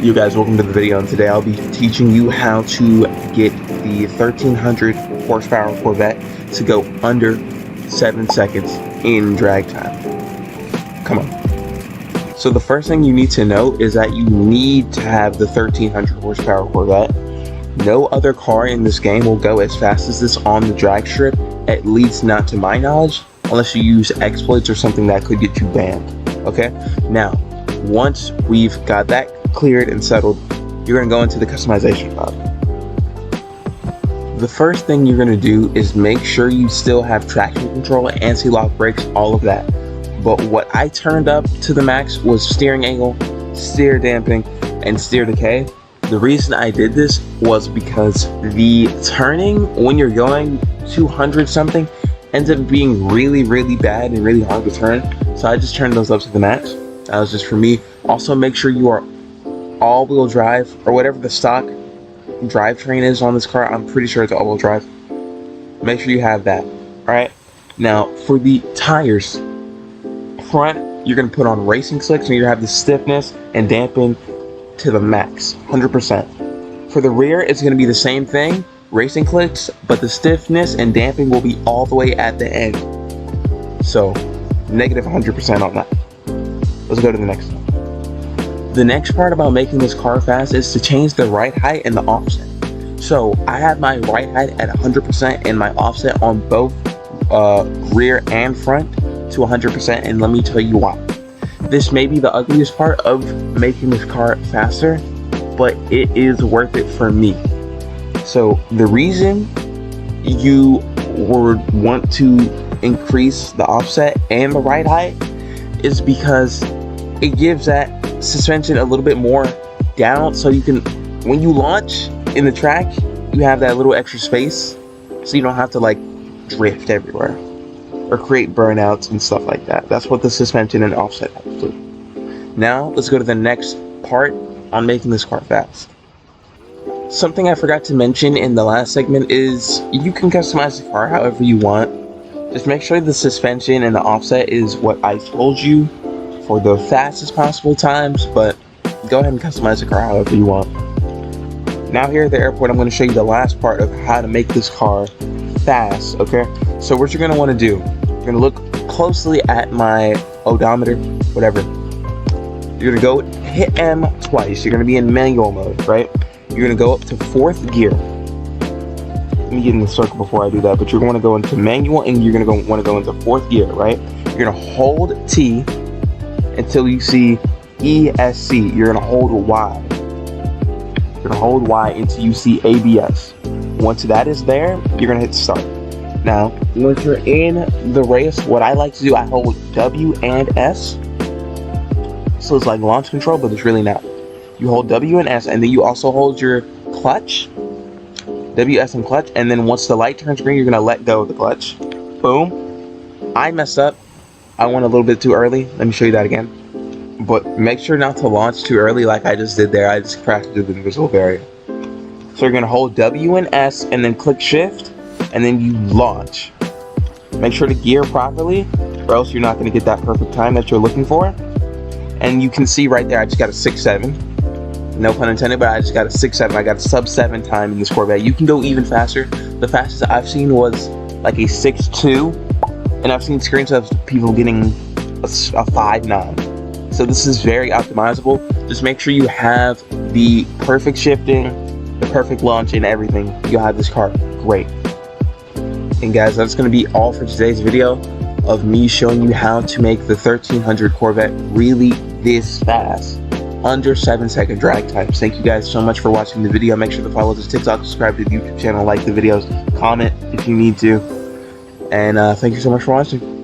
You guys, welcome to the video, and today I'll be teaching you how to get the 1300 horsepower Corvette to go under 7 seconds in drag time. Come on. So the first thing you need to know is that you need to have the 1300 horsepower Corvette. No other car in this game will go as fast as this on the drag strip, at least not to my knowledge, unless you use exploits or something that could get you banned. Okay, now once we've got that cleared and settled, you're going to go into the customization pod. The first thing you're going to do is make sure you still have traction control, anti-lock brakes, all of that. But what I turned up to the max was steering angle, steer damping, and steer decay. The reason I did this was because the turning when you're going 200 something ends up being really bad and really hard to turn. So I just turned those up to the max. That was just for me. Also, make sure you are all-wheel drive, or whatever the stock drivetrain is on this car. I'm pretty sure it's all-wheel drive. Make sure you have that. Alright, now for the tires, front, you're going to put on racing slicks, and you have the stiffness and damping to the max, 100%. For the rear, it's going to be the same thing, racing clicks, but the stiffness and damping will be all the way at the end. So, negative 100% on that. Let's go to the next one. The next part about making this car fast is to change the ride height and the offset. So I have my ride height at 100% and my offset on both rear and front to 100%, and let me tell you why. This may be the ugliest part of making this car faster, but it is worth it for me. So the reason you would want to increase the offset and the ride height is because it gives that suspension a little bit more down, so you can, when you launch in the track, you have that little extra space, so you don't have to like drift everywhere or create burnouts and stuff like that. That's what the suspension and offset have to do. Now let's go to the next part on making this car fast. Something I forgot to mention in the last segment is you can customize the car however you want. Just make sure the suspension and the offset is what I told you for the fastest possible times, but go ahead and customize the car however you want. Now here at the airport, I'm going to show you the last part of how to make this car fast, okay? So what you're going to want to do, you're going to look closely at my odometer, whatever. You're going to go hit M twice. You're going to be in manual mode, right? You're going to go up to 4th gear. Let me get in the circle before I do that, but you're going to go into manual and you're going to want to go into 4th gear, right? You're going to hold T until you see ESC. You're going to hold Y. You're going to hold Y until you see ABS. Once that is there, you're going to hit start. Now, once you're in the race, what I like to do, I hold W and S. So it's like launch control, but it's really not. You hold W and S, and then you also hold your clutch. W, S, and clutch. And then once the light turns green, you're going to let go of the clutch. Boom. I messed up. I went a little bit too early. Let me show you that again. But make sure not to launch too early like I just did there. I just crashed into the invisible barrier. So you're going to hold W and S and then click shift and then you launch. Make sure to gear properly or else you're not going to get that perfect time that you're looking for. And you can see right there I just got a 6.7. No pun intended, but I just got a 6.7. I got a sub 7 time in this Corvette. You can go even faster. The fastest I've seen was like a 6.2. And I've seen screenshots of people getting a 5.9. So this is very optimizable. Just make sure you have the perfect shifting, the perfect launch, and everything. You'll have this car great. And guys, that's going to be all for today's video of me showing you how to make the 1300 Corvette really this fast. Under 7-second drag times. Thank you guys so much for watching the video. Make sure to follow this TikTok, subscribe to the YouTube channel, like the videos, comment if you need to. And thank you so much for watching.